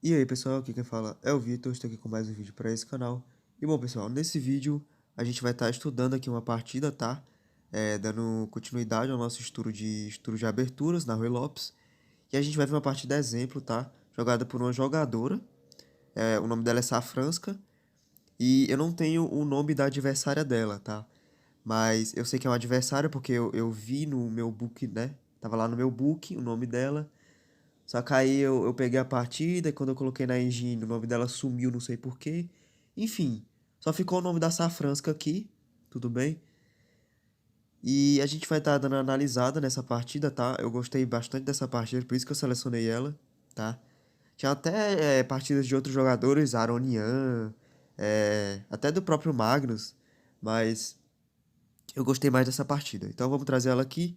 E aí pessoal, aqui quem fala é o Vitor, estou aqui com mais um vídeo para esse canal. E bom pessoal, nesse vídeo a gente vai estar estudando aqui uma partida, tá? Dando continuidade ao nosso estudo de aberturas na Rui Lopes. E a gente vai ver uma partida exemplo, tá? Jogada por uma jogadora, o nome dela é Safranska. E eu não tenho o nome da adversária dela, tá? Mas eu sei que é uma adversária porque eu vi no meu book, né? Tava lá no meu book o nome dela. Só que aí eu peguei a partida e quando eu coloquei na engine, o nome dela sumiu, não sei por quê. Enfim, só ficou o nome da Safranska aqui, tudo bem? E a gente vai estar dando uma analisada nessa partida, tá? Eu gostei bastante dessa partida, por isso que eu selecionei ela, tá? Tinha até partidas de outros jogadores, Aronian, até do próprio Magnus, mas eu gostei mais dessa partida. Então vamos trazer ela aqui.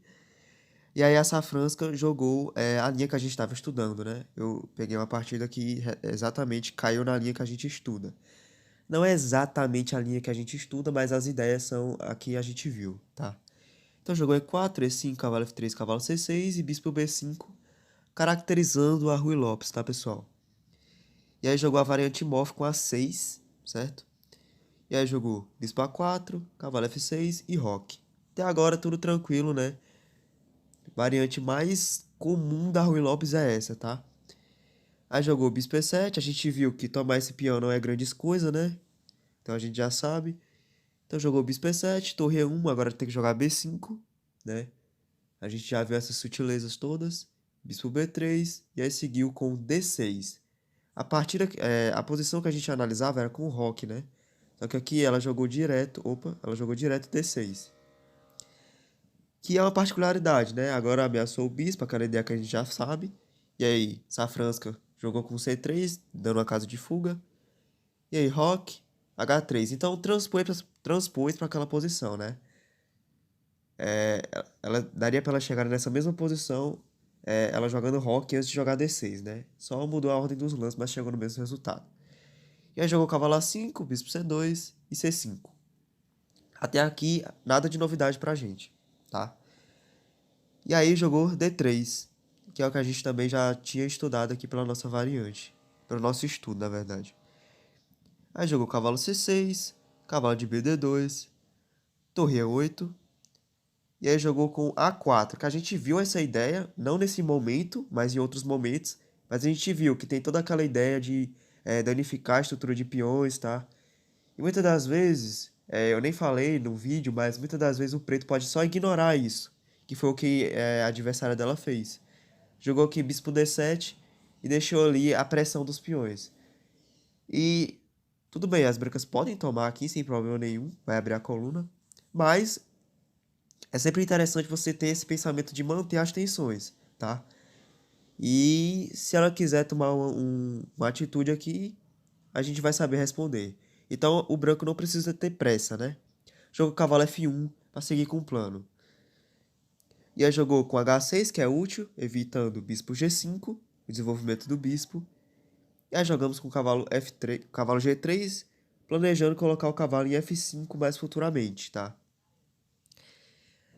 E aí a Safranska jogou a linha que a gente estava estudando, né? Eu peguei uma partida que exatamente caiu na linha que a gente estuda. Não é exatamente a linha que a gente estuda, mas as ideias são a que a gente viu, tá? Então jogou E4, E5, cavalo F3, cavalo C6 e bispo B5, caracterizando a Rui Lopes, tá, pessoal? E aí jogou a variante MOV com A6, certo? E aí jogou bispo A4, cavalo F6 e roque. Até agora tudo tranquilo, né? Variante mais comum da Rui Lopes é essa, tá? Aí jogou bispo E7, a gente viu que tomar esse peão não é grandes coisa, né? Então a gente já sabe. Então jogou bispo E7, torre E1, agora tem que jogar B5, né? A gente já viu essas sutilezas todas. Bispo B3, e aí seguiu com D6. A posição que a gente analisava era com o roque, né? Só que aqui ela jogou direto, ela jogou direto D6. Que é uma particularidade, né? Agora ameaçou o bispo, aquela ideia que a gente já sabe. E aí, Safranska jogou com C3, dando uma casa de fuga. E aí, Roque, H3. Então, transpôs para aquela posição, né? Ela daria para ela chegar nessa mesma posição, ela jogando Roque antes de jogar D6, né? Só mudou a ordem dos lances, mas chegou no mesmo resultado. E aí jogou cavalo A5, bispo C2 e C5. Até aqui, nada de novidade pra gente, tá? E aí jogou D3, que é o que a gente também já tinha estudado aqui pela nossa variante. Pelo nosso estudo, na verdade. Aí jogou cavalo C6, cavalo de BD2, torre E8. E aí jogou com A4, que a gente viu essa ideia, não nesse momento, mas em outros momentos. Mas a gente viu que tem toda aquela ideia de danificar a estrutura de peões, tá? E muitas das vezes, eu nem falei no vídeo, mas muitas das vezes o preto pode só ignorar isso. Que foi o que a adversária dela fez. Jogou aqui bispo D7 e deixou ali a pressão dos peões. E tudo bem, as brancas podem tomar aqui sem problema nenhum, vai abrir a coluna. Mas é sempre interessante você ter esse pensamento de manter as tensões, tá? E se ela quiser tomar uma atitude aqui, a gente vai saber responder. Então o branco não precisa ter pressa, né? Jogou cavalo F1 para seguir com o plano. E aí jogou com H6, que é útil, evitando o bispo G5, o desenvolvimento do bispo. E aí jogamos com o cavalo F3, cavalo G3, planejando colocar o cavalo em F5 mais futuramente, tá?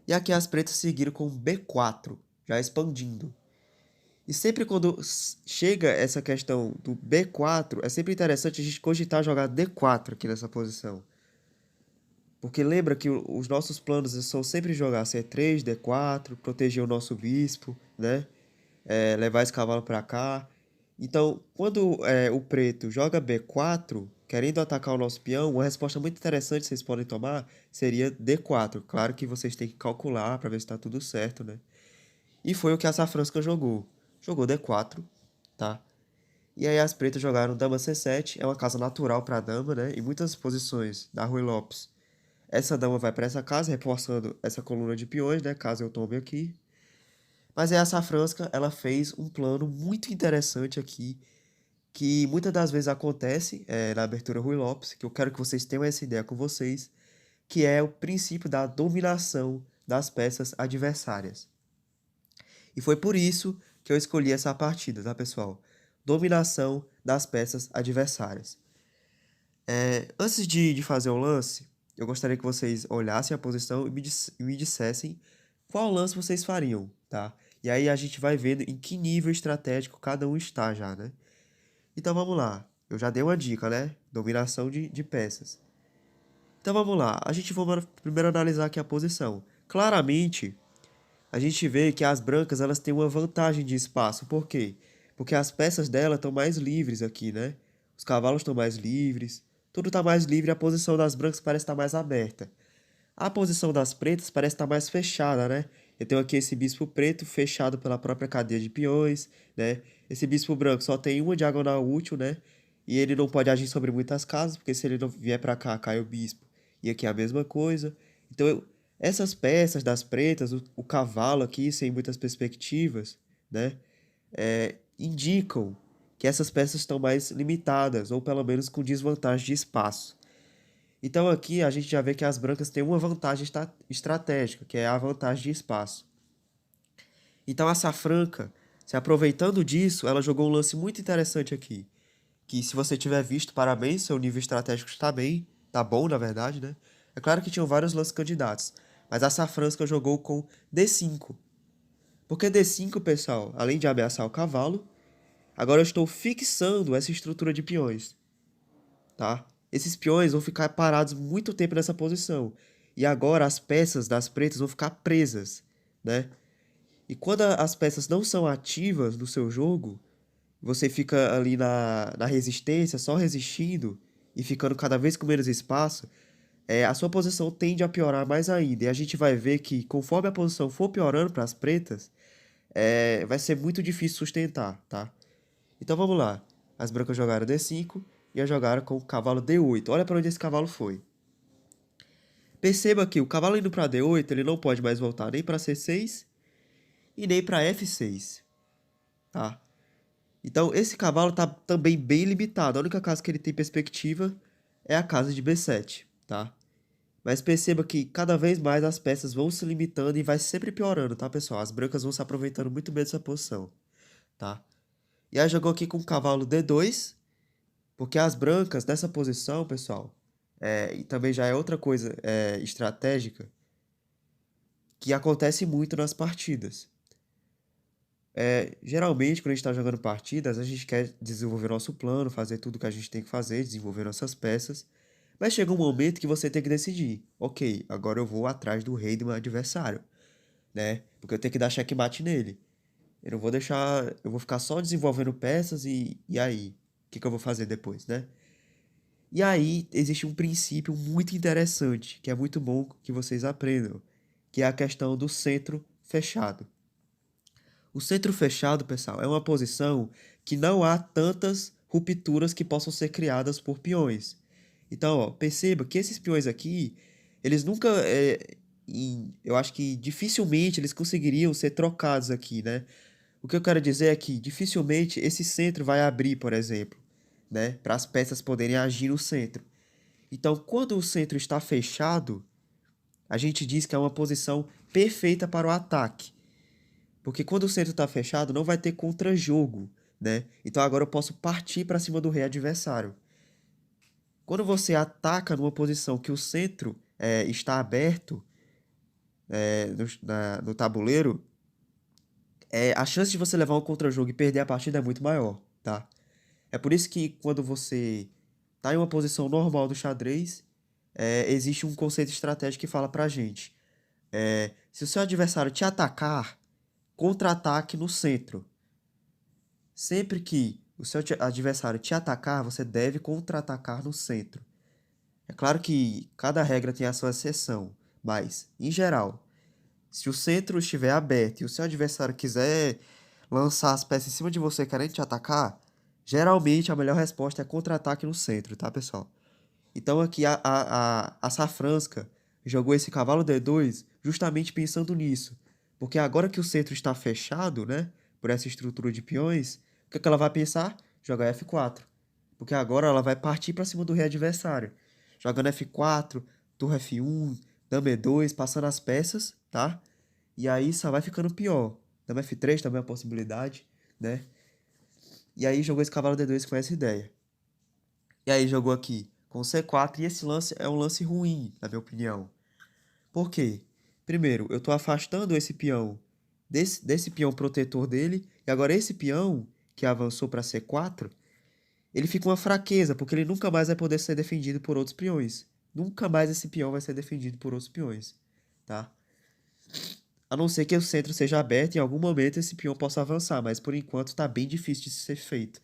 E aqui as pretas seguiram com B4, já expandindo. E sempre quando chega essa questão do B4, é sempre interessante a gente cogitar jogar D4 aqui nessa posição. Porque lembra que os nossos planos são sempre jogar C3, D4, proteger o nosso bispo, né? Levar esse cavalo para cá. Então, quando o preto joga B4, querendo atacar o nosso peão, uma resposta muito interessante que vocês podem tomar seria D4. Claro que vocês têm que calcular para ver se está tudo certo, né? E foi o que a Safranska jogou. Jogou D4, tá? E aí as pretas jogaram dama C7, é uma casa natural para a dama, né? Em muitas posições da Rui Lopes. Essa dama vai para essa casa, reforçando essa coluna de peões, né? Caso eu tome aqui. Mas aí a Safranska, ela fez um plano muito interessante aqui, que muitas das vezes acontece na abertura Rui Lopes, que eu quero que vocês tenham essa ideia com vocês, que é o princípio da dominação das peças adversárias. E foi por isso que eu escolhi essa partida, tá, pessoal? Dominação das peças adversárias. Antes de fazer o lance, eu gostaria que vocês olhassem a posição e me dissessem qual lance vocês fariam, tá? E aí a gente vai vendo em que nível estratégico cada um está já, né? Então vamos lá. Eu já dei uma dica, né? Dominação de peças. Então vamos lá. A gente vai primeiro analisar aqui a posição. Claramente, a gente vê que as brancas elas têm uma vantagem de espaço. Por quê? Porque as peças dela estão mais livres aqui, né? Os cavalos estão mais livres. Tudo está mais livre e a posição das brancas parece estar mais aberta. A posição das pretas parece estar mais fechada, né? Eu tenho aqui esse bispo preto fechado pela própria cadeia de peões, né? Esse bispo branco só tem uma diagonal útil, né? E ele não pode agir sobre muitas casas, porque se ele não vier para cá, cai o bispo. E aqui é a mesma coisa. Então, essas peças das pretas, o cavalo aqui, sem muitas perspectivas, né? Indicam que essas peças estão mais limitadas, ou pelo menos com desvantagem de espaço. Então aqui a gente já vê que as brancas têm uma vantagem estratégica, que é a vantagem de espaço. Então a Safranca, se aproveitando disso, ela jogou um lance muito interessante aqui. Que se você tiver visto, parabéns, seu nível estratégico está bem, tá bom na verdade, né? É claro que tinham vários lances candidatos, mas a Safranca jogou com D5. Porque D5, pessoal, além de ameaçar o cavalo, agora eu estou fixando essa estrutura de peões, tá? Esses peões vão ficar parados muito tempo nessa posição. E agora as peças das pretas vão ficar presas, né? E quando as peças não são ativas no seu jogo, você fica ali na resistência, só resistindo e ficando cada vez com menos espaço, a sua posição tende a piorar mais ainda. E a gente vai ver que conforme a posição for piorando para as pretas, vai ser muito difícil sustentar, tá? Então vamos lá. As brancas jogaram D5 e a jogaram com o cavalo D8. Olha para onde esse cavalo foi. Perceba que o cavalo indo para D8, ele não pode mais voltar nem para C6 e nem para F6, tá? Então esse cavalo tá também bem limitado. A única casa que ele tem perspectiva é a casa de B7, tá? Mas perceba que cada vez mais as peças vão se limitando e vai sempre piorando, tá, pessoal? As brancas vão se aproveitando muito bem dessa posição, tá? E aí jogou aqui com o cavalo D2, porque as brancas nessa posição, pessoal, e também já é outra coisa estratégica que acontece muito nas partidas. Geralmente, quando a gente está jogando partidas, a gente quer desenvolver nosso plano, fazer tudo que a gente tem que fazer, desenvolver nossas peças. Mas chega um momento que você tem que decidir. Ok, agora eu vou atrás do rei do meu adversário, né? Porque eu tenho que dar checkmate nele. Eu não vou deixar. Eu vou ficar só desenvolvendo peças e aí? O que eu vou fazer depois, né? E aí existe um princípio muito interessante, que é muito bom que vocês aprendam, que é a questão do centro fechado. O centro fechado, pessoal, é uma posição que não há tantas rupturas que possam ser criadas por peões. Então, ó, perceba que esses peões aqui, eles nunca, eu acho que dificilmente eles conseguiriam ser trocados aqui, né? O que eu quero dizer é que dificilmente esse centro vai abrir, por exemplo, né? Para as peças poderem agir no centro. Então, quando o centro está fechado, a gente diz que é uma posição perfeita para o ataque. Porque quando o centro está fechado, não vai ter contra-jogo, né? Então agora eu posso partir para cima do rei adversário. Quando você ataca numa posição que o centro está aberto no tabuleiro, a chance de você levar um contra-jogo e perder a partida é muito maior, tá? É por isso que quando você está em uma posição normal do xadrez, existe um conceito estratégico que fala pra gente. Se o seu adversário te atacar, contra-ataque no centro. Sempre que o seu adversário te atacar, você deve contra-atacar no centro. É claro que cada regra tem a sua exceção, mas, em geral, se o centro estiver aberto e o seu adversário quiser lançar as peças em cima de você querendo te atacar, geralmente a melhor resposta é contra-ataque no centro, tá, pessoal? Então aqui a Safranca jogou esse cavalo D2 justamente pensando nisso. Porque agora que o centro está fechado, né, por essa estrutura de peões, o que é que ela vai pensar? Jogar F4. Porque agora ela vai partir para cima do rei adversário. Jogando F4, torre F1, dama E2, passando as peças, tá? E aí só vai ficando pior. Dama F3 também é uma possibilidade, né? E aí jogou esse cavalo D2 com essa ideia. E aí jogou aqui com C4 e esse lance é um lance ruim, na minha opinião. Por quê? Primeiro, eu estou afastando esse peão desse peão protetor dele, e agora esse peão que avançou para C4, ele fica uma fraqueza, porque ele nunca mais vai poder ser defendido por outros peões. Nunca mais esse peão vai ser defendido por outros peões, tá? A não ser que o centro seja aberto e em algum momento esse peão possa avançar, mas por enquanto tá bem difícil de ser feito.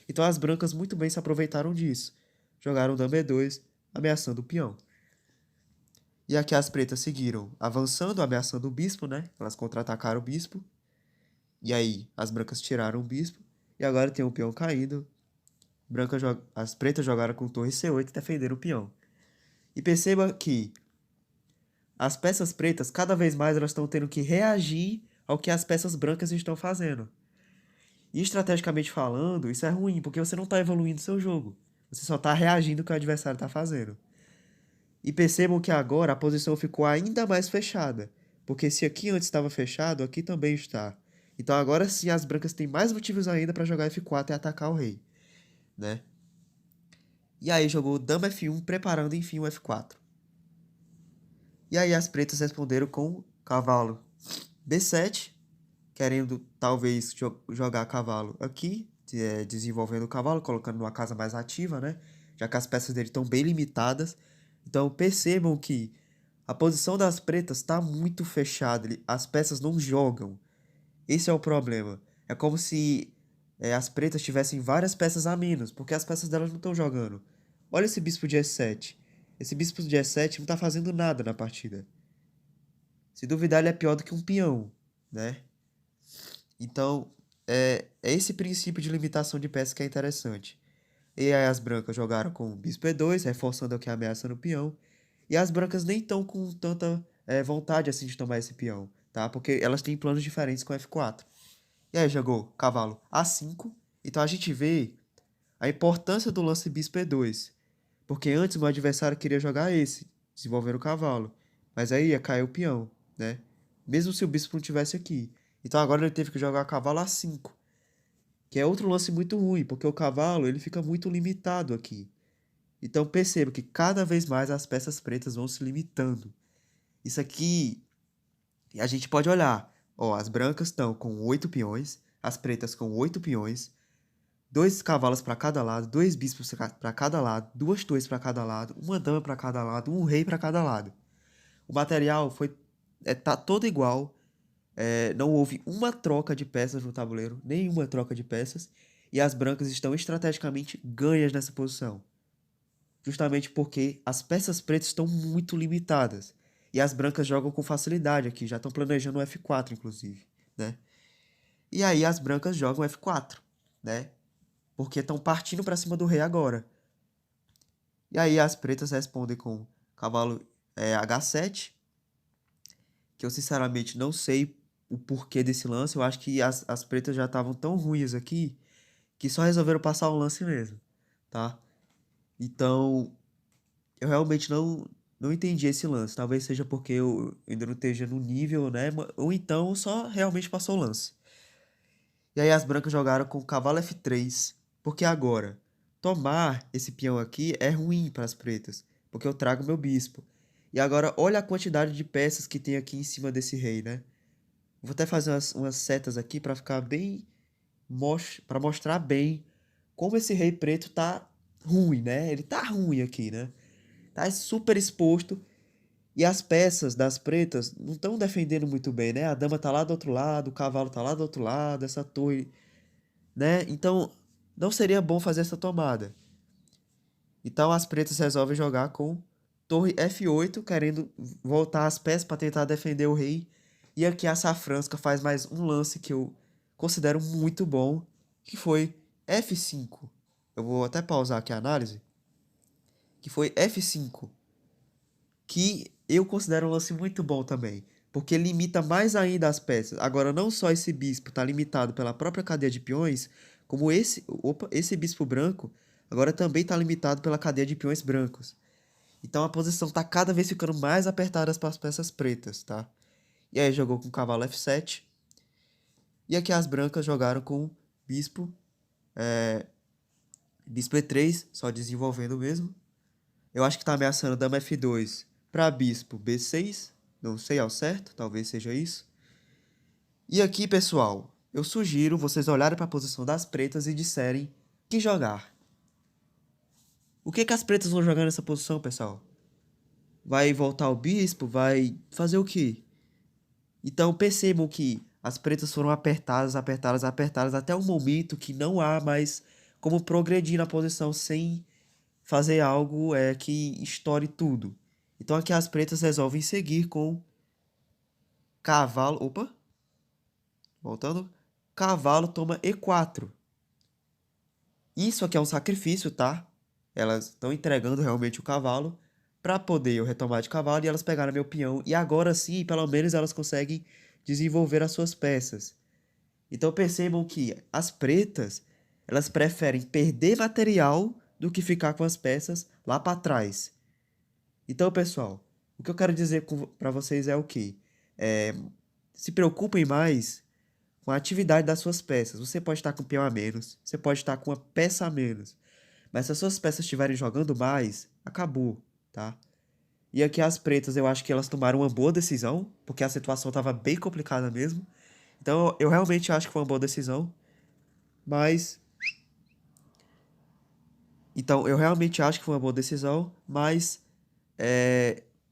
Então as brancas muito bem se aproveitaram disso. Jogaram dama E2, ameaçando o peão. E aqui as pretas seguiram avançando, ameaçando o bispo, né? Elas contra-atacaram o bispo. E aí as brancas tiraram o bispo. E agora tem um peão caindo. As pretas jogaram com torre C8 e defenderam o peão. E perceba que as peças pretas, cada vez mais, elas estão tendo que reagir ao que as peças brancas estão fazendo. E estrategicamente falando, isso é ruim, porque você não está evoluindo seu jogo. Você só está reagindo ao que o adversário está fazendo. E percebam que agora a posição ficou ainda mais fechada. Porque se aqui antes estava fechado, aqui também está. Então agora sim as brancas têm mais motivos ainda para jogar F4 e atacar o rei, né? E aí jogou dama F1, preparando enfim o F4. E aí as pretas responderam com cavalo B7, querendo talvez jogar cavalo aqui, desenvolvendo o cavalo, colocando numa casa mais ativa, né? Já que as peças dele estão bem limitadas. Então percebam que a posição das pretas está muito fechada, as peças não jogam. Esse é o problema. É como se as pretas tivessem várias peças a menos, porque as peças delas não estão jogando. Olha esse bispo de E7. Esse bispo de E7 não está fazendo nada na partida. Se duvidar, ele é pior do que um peão, né? Então, é esse princípio de limitação de peças que é interessante. E aí as brancas jogaram com o bispo E2, reforçando o que ameaça no peão. E as brancas nem estão com tanta vontade assim de tomar esse peão, tá? Porque elas têm planos diferentes com F4. E aí jogou cavalo A5. Então a gente vê a importância do lance bispo E2. Porque antes o meu adversário queria jogar esse, desenvolver o cavalo. Mas aí ia cair o peão, né? Mesmo se o bispo não tivesse aqui. Então agora ele teve que jogar cavalo A5. Que é outro lance muito ruim, porque o cavalo ele fica muito limitado aqui. Então perceba que cada vez mais as peças pretas vão se limitando. Isso aqui a gente pode olhar. Ó, as brancas estão com 8 peões, as pretas com 8 peões, 2 cavalos para cada lado, 2 bispos para cada lado, 2 torres para cada lado, uma dama para cada lado, um rei para cada lado. O material tá todo igual. Não houve uma troca de peças no tabuleiro, nenhuma troca de peças, e as brancas estão estrategicamente ganhas nessa posição. Justamente porque as peças pretas estão muito limitadas. E as brancas jogam com facilidade aqui, já estão planejando o F4, inclusive, né? E aí as brancas jogam F4, né? Porque estão partindo para cima do rei agora. E aí as pretas respondem com cavalo H7, que eu sinceramente não sei o porquê desse lance. Eu acho que as pretas já estavam tão ruins aqui que só resolveram passar o lance mesmo, tá? Então, eu realmente não entendi esse lance. Talvez seja porque eu ainda não esteja no nível, né? Ou então só realmente passou o lance. E aí as brancas jogaram com cavalo F3. Porque agora, tomar esse peão aqui é ruim para as pretas. Porque eu trago meu bispo. E agora, olha a quantidade de peças que tem aqui em cima desse rei, né? Vou até fazer umas setas aqui para ficar bem... para mostrar bem como esse rei preto tá ruim, né? Ele tá ruim aqui, né? Tá super exposto. E as peças das pretas não estão defendendo muito bem, né? A dama tá lá do outro lado, o cavalo tá lá do outro lado, essa torre, né? Então, não seria bom fazer essa tomada. Então, as pretas resolvem jogar com torre F8, querendo voltar as peças para tentar defender o rei. E aqui a Safranska faz mais um lance que eu considero muito bom, que foi F5. Eu vou até pausar aqui a análise. Que foi F5. Que eu considero um lance muito bom também, porque limita mais ainda as peças. Agora, não só esse bispo está limitado pela própria cadeia de peões, como esse bispo branco agora também está limitado pela cadeia de peões brancos. Então a posição está cada vez ficando mais apertada para as peças pretas, tá? E aí jogou com cavalo F7. E aqui as brancas jogaram com bispo, bispo E3, só desenvolvendo mesmo. Eu acho que tá ameaçando dama F2 para bispo B6. Não sei ao certo, talvez seja isso. E aqui, pessoal, eu sugiro vocês olharem para a posição das pretas e disserem que jogar. O que que as pretas vão jogar nessa posição, pessoal? Vai voltar o bispo? Vai fazer o quê? Então percebam que as pretas foram apertadas, apertadas, apertadas até o momento que não há mais como progredir na posição sem fazer algo que estoure tudo. Então aqui as pretas resolvem seguir com cavalo. Opa! Voltando. Cavalo toma E4. Isso aqui é um sacrifício, tá? Elas estão entregando realmente o cavalo para poder eu retomar de cavalo e elas pegaram meu peão. E agora sim, pelo menos elas conseguem desenvolver as suas peças. Então percebam que as pretas, elas preferem perder material do que ficar com as peças lá para trás. Então, pessoal, o que eu quero dizer para vocês é o quê? Se preocupem mais com a atividade das suas peças. Você pode estar com um peão a menos, você pode estar com uma peça a menos. Mas se as suas peças estiverem jogando mais, acabou, tá? E aqui as pretas, eu acho que elas tomaram uma boa decisão, porque a situação estava bem complicada mesmo. Então eu realmente acho que foi uma boa decisão, mas... Então eu realmente acho que foi uma boa decisão, mas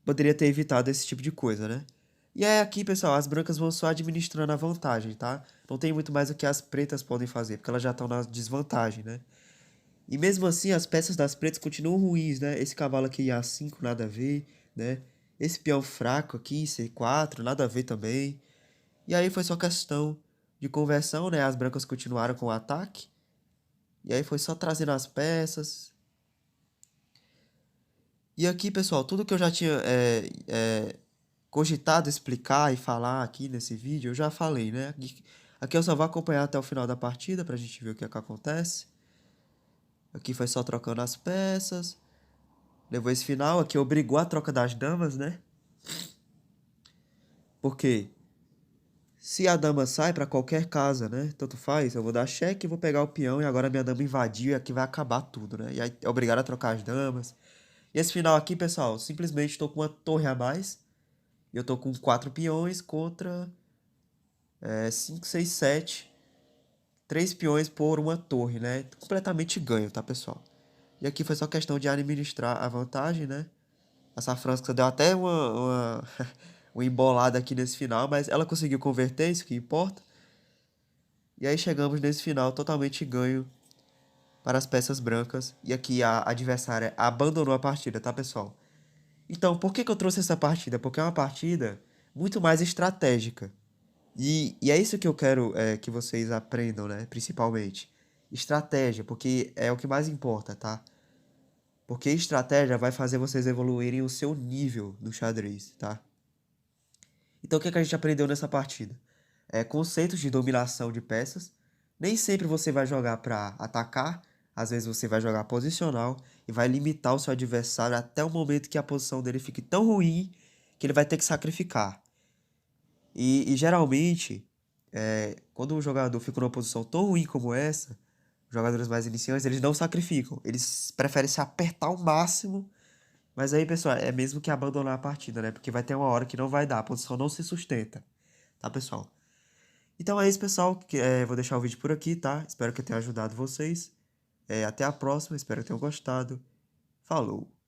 poderia ter evitado esse tipo de coisa, né? E aí aqui, pessoal, as brancas vão só administrando a vantagem, tá? Não tem muito mais o que as pretas podem fazer, porque elas já estão na desvantagem, né? E mesmo assim, as peças das pretas continuam ruins, né? Esse cavalo aqui em A5, nada a ver, né? Esse peão fraco aqui, C4, nada a ver também. E aí foi só questão de conversão, né? As brancas continuaram com o ataque. E aí foi só trazendo as peças. E aqui, pessoal, tudo que eu já tinha cogitado explicar e falar aqui nesse vídeo, eu já falei, né? Aqui eu só vou acompanhar até o final da partida pra gente ver o que é que acontece. Aqui foi só trocando as peças. Levou esse final, aqui obrigou a troca das damas, né? Porque se a dama sai pra qualquer casa, né? Tanto faz, eu vou dar cheque, vou pegar o peão e agora minha dama invadiu e aqui vai acabar tudo, né? E aí é obrigado a trocar as damas. E esse final aqui, pessoal, simplesmente tô com uma torre a mais. E eu tô com 4 peões contra 5, 6, 7. 3 peões por uma torre, né? Completamente ganho, tá, pessoal? E aqui foi só questão de administrar a vantagem, né? A Safranska deu até uma embolada aqui nesse final, mas ela conseguiu converter, isso que importa. E aí chegamos nesse final totalmente ganho para as peças brancas. E aqui a adversária abandonou a partida, tá, pessoal? Então, por que que eu trouxe essa partida? Porque é uma partida muito mais estratégica. E é isso que eu quero que vocês aprendam, né? Principalmente. Estratégia, porque é o que mais importa, tá? Porque estratégia vai fazer vocês evoluírem o seu nível no xadrez, tá? Então o que é que a gente aprendeu nessa partida? Conceitos de dominação de peças. Nem sempre você vai jogar para atacar, às vezes você vai jogar posicional e vai limitar o seu adversário até o momento que a posição dele fique tão ruim que ele vai ter que sacrificar. E geralmente, quando um jogador fica numa posição tão ruim como essa, os jogadores mais iniciantes, eles não sacrificam. Eles preferem se apertar ao máximo. Mas aí, pessoal, é mesmo que abandonar a partida, né? Porque vai ter uma hora que não vai dar, a posição não se sustenta. Tá, pessoal? Então é isso, pessoal. Vou deixar o vídeo por aqui, tá? Espero que eu tenha ajudado vocês. Até a próxima, espero que tenham gostado. Falou!